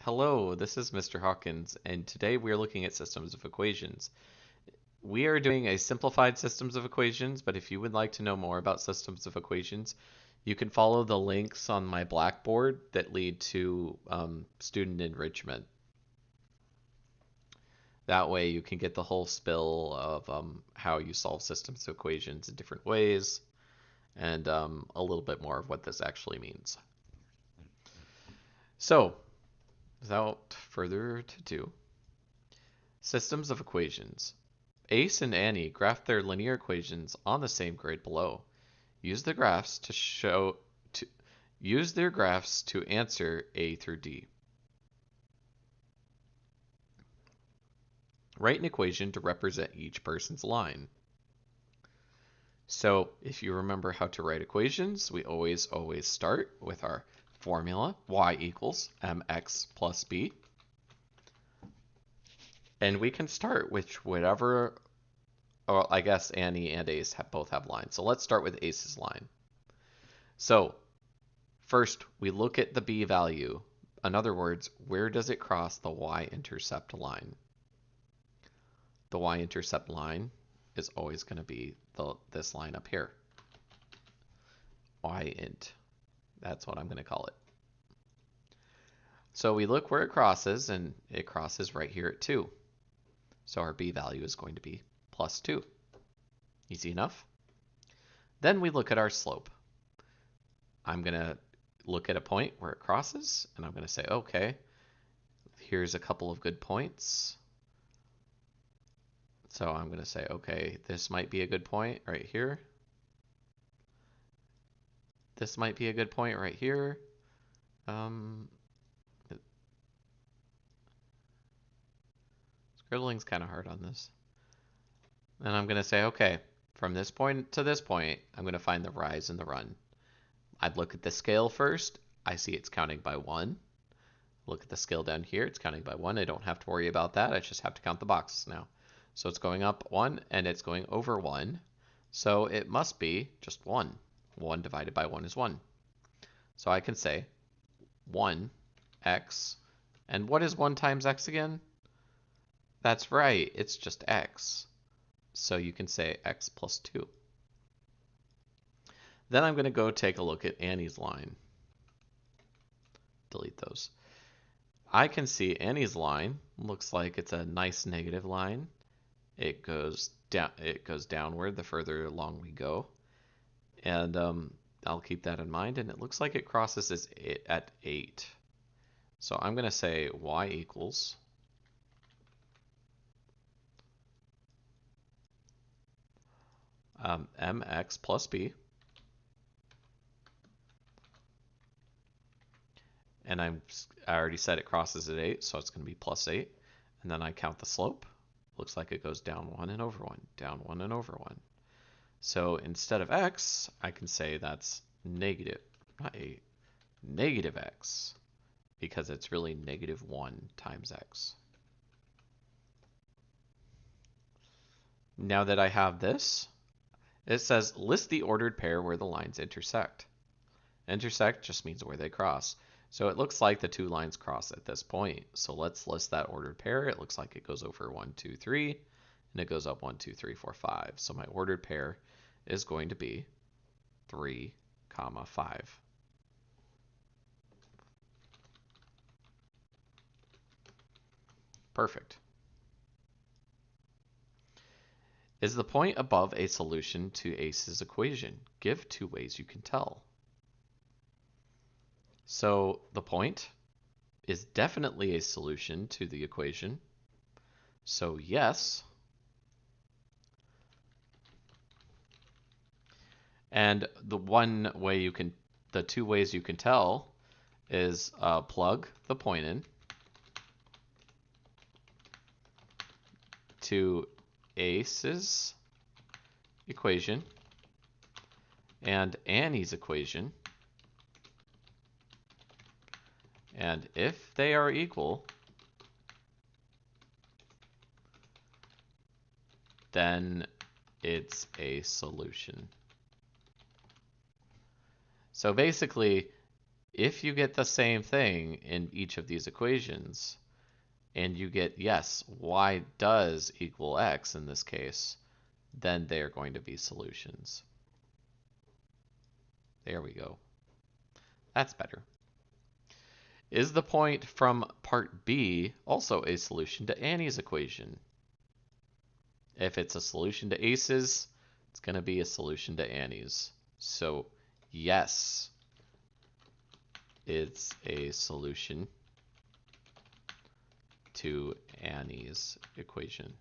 Hello, this is Mr. Hawkins, and today we are looking at systems of equations. We are doing a simplified systems of equations, but if you would like to know more about systems of equations, you can follow the links on my Blackboard that lead to student enrichment. That way you can get the whole spill of how you solve systems of equations in different ways, and a little bit more of what this actually means. So, without further ado, systems of equations. Ace and Annie graphed their linear equations on the same grid below. Use the graphs to show to use their graphs to answer A through D. Write an equation to represent each person's line. So if you remember how to write equations, we always start with our formula, y equals mx plus b. And we can start with whatever, or I guess Annie and Ace both have lines. So let's start with Ace's line. So first, we look at the b value. In other words, where does it cross the y-intercept line? The y-intercept line is always going to be this line up here. Y-int. That's what I'm going to call it. So we look where it crosses, and it crosses right here at 2. So our b value is going to be plus 2. Easy enough. Then we look at our slope. I'm going to look at a point where it crosses, and I'm going to say, okay, here's a couple of good points. So I'm going to say, okay, this might be a good point right here. This might be a good point right here. Scribbling's kind of hard on this. And I'm going to say, okay, from this point to this point, I'm going to find the rise and the run. I'd look at the scale first. I see it's counting by 1. Look at the scale down here. It's counting by 1. I don't have to worry about that. I just have to count the boxes now. So it's going up 1, and it's going over 1. So it must be just 1. 1 divided by 1 is 1. So I can say 1x. And what is 1 times x again? That's right. It's just x. So you can say x plus 2. Then I'm going to go take a look at Annie's line. Delete those. I can see Annie's line looks like it's a nice negative line. It goes down. It goes downward the further along we go, and I'll keep that in mind. And it looks like it crosses at 8. So I'm going to say y equals mx plus b. And I already said it crosses at 8, so it's going to be plus 8. And then I count the slope. Looks like it goes down 1 and over 1, down 1 and over 1. So instead of x, I can say that's negative, not 8, negative x, because it's really negative 1 times x. Now that I have this, it says list the ordered pair where the lines intersect. Intersect just means where they cross. So it looks like the two lines cross at this point. So let's list that ordered pair. It looks like it goes over 1, 2, 3, and it goes up 1, 2, 3, 4, 5. So my ordered pair is going to be 3, 5. Perfect. Is the point above a solution to Ace's equation? Give 2 ways you can tell. So the point is definitely a solution to the equation. So yes. And the 2 ways you can tell is plug the point in to Ace's equation and Annie's equation. And if they are equal, then it's a solution. So basically, If you get the same thing in each of these equations, and you get, yes, y does equal x in this case, then they are going to be solutions. There we go. That's better. Is the point from part B also a solution to Annie's equation? If it's a solution to Ace's, it's going to be a solution to Annie's. So yes, it's a solution to Annie's equation.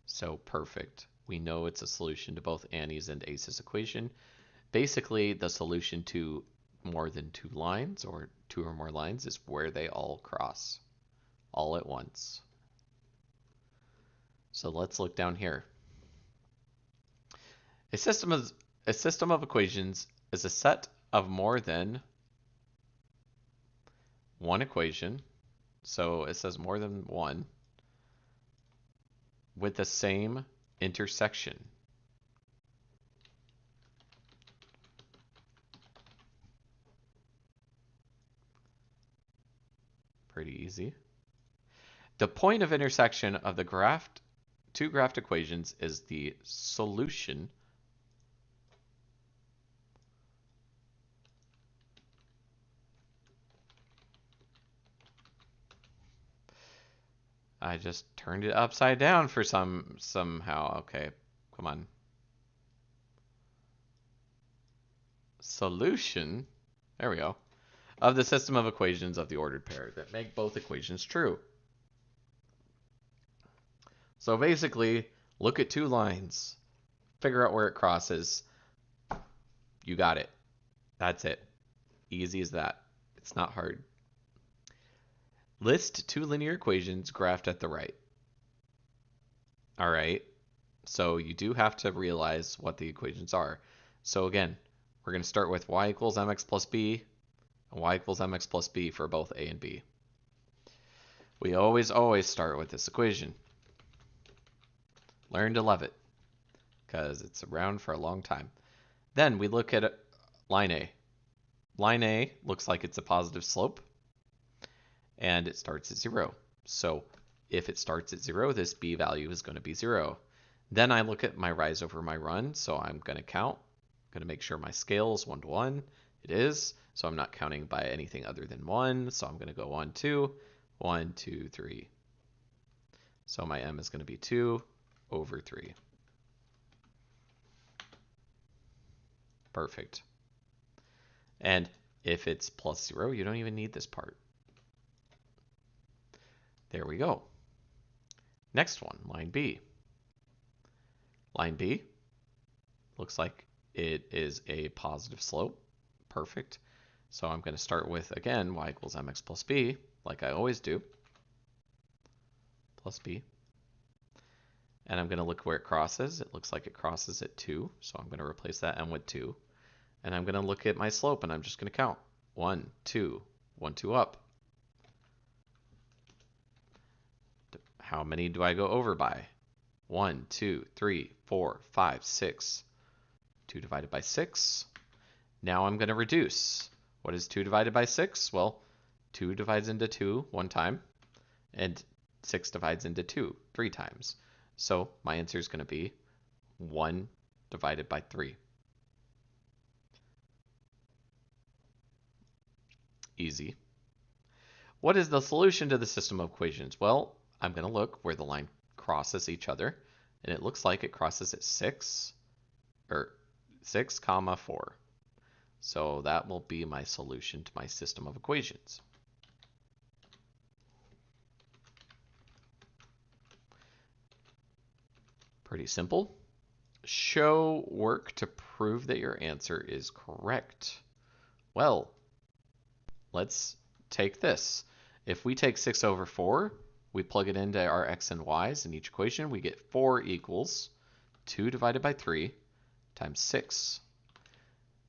So perfect. We know it's a solution to both Annie's and Ace's equation. Basically, the solution to more than two lines or two or more lines is where they all cross all at once. So let's look down here. A system of equations is a set of more than one equation. So it says more than one with the same intersection. Pretty easy. The point of intersection of the two graphed equations is the solution I just turned it upside down for somehow. Okay, come on. Solution, there we go, of the system of equations of the ordered pair that make both equations true. So basically, look at two lines, figure out where it crosses. You got it. That's it. Easy as that. It's not hard. List two linear equations graphed at the right. All right. So you do have to realize what the equations are. So again, we're going to start with y equals mx plus b and y equals mx plus b for both a and b. We always start with this equation. Learn to love it because it's around for a long time. Then we look at line A. Line A looks like it's a positive slope and it starts at 0. So if it starts at 0, this b value is going to be 0. Then I look at my rise over my run, so I'm going to count. I'm going to make sure my scale is 1 to 1. It is, so I'm not counting by anything other than 1. So I'm going to go 1, 2, 1, 2, 3. So my m is going to be 2 over 3. Perfect. And if it's plus 0, you don't even need this part. There we go. Next one, line B. Line B looks like it is a positive slope. Perfect. So I'm going to start with, again, y equals mx plus b, like I always do, plus b. And I'm going to look where it crosses. It looks like it crosses at 2, so I'm going to replace that m with 2. And I'm going to look at my slope, and I'm just going to count. 1, 2, 1, 2 up. How many do I go over by? 1, 2, 3, 4, 5, 6. 2 divided by 6. Now I'm going to reduce. What is 2 divided by 6? Well, 2 divides into 2 one time, and 6 divides into 2 3 times. So my answer is going to be 1 divided by 3. Easy. What is the solution to the system of equations? Well, I'm going to look where the line crosses each other, and it looks like it crosses at 6, or 6, 4. So that will be my solution to my system of equations. Pretty simple. Show work to prove that your answer is correct. Well, let's take this. If we take 6 over 4, we plug it into our x and y's in each equation, we get 4 equals 2 divided by 3 times 6.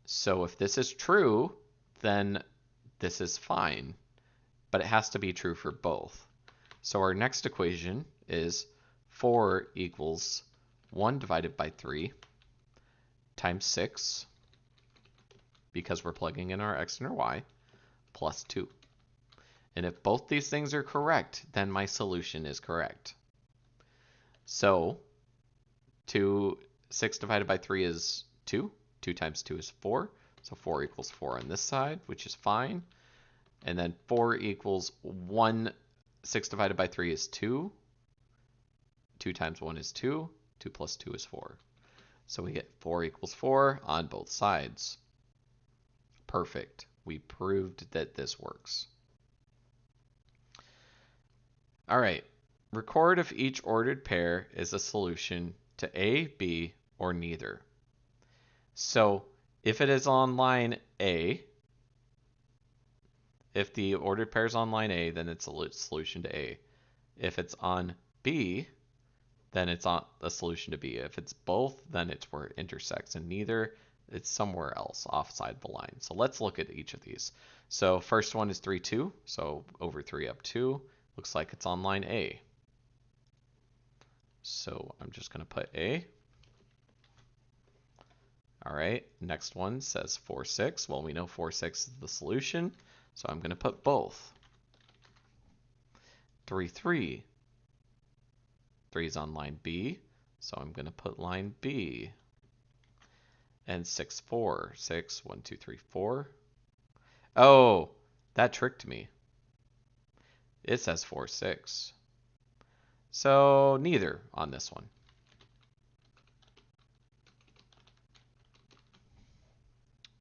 So if this is true, then this is fine, but it has to be true for both. So our next equation is 4 equals 1 divided by 3 times 6, because we're plugging in our x and our y, plus 2. And if both these things are correct, then my solution is correct. So 6 divided by 3 is 2. 2 times 2 is 4. So 4 equals 4 on this side, which is fine. And then 4 equals 1. 6 divided by 3 is 2. 2 times 1 is 2. 2 plus 2 is 4. So we get 4 equals 4 on both sides. Perfect. We proved that this works. All right. Record if each ordered pair is a solution to A, B, or neither. So if it is on line A, if the ordered pair is on line A, then it's a solution to A. If it's on B, then it's on a solution to B. If it's both, then it's where it intersects, and neither, it's somewhere else offside the line. So let's look at each of these. So first one is 3, 2. So over 3 up 2. Looks like it's on line A. So I'm just going to put A. All right, next one says 4, 6. Well, we know 4, 6 is the solution, so I'm going to put both. 3, 3. 3 is on line B, so I'm going to put line B. And 6, 4. 6, 1, 2, 3, 4. Oh, that tricked me. It says 4, 6. So neither on this one.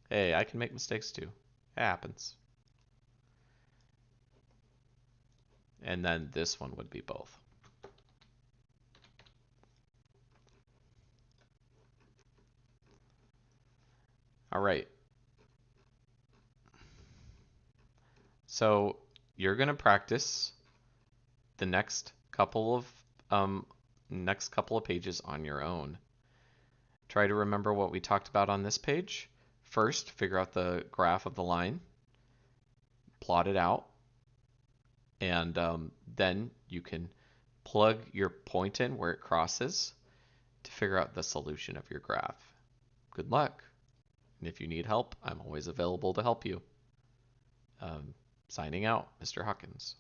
Hey, I can make mistakes too. It happens. And then this one would be both. All right. So you're going to practice the next couple of pages on your own. Try to remember what we talked about on this page. First, figure out the graph of the line, plot it out, and then you can plug your point in where it crosses to figure out the solution of your graph. Good luck. And if you need help, I'm always available to help you. Signing out, Mr. Hawkins.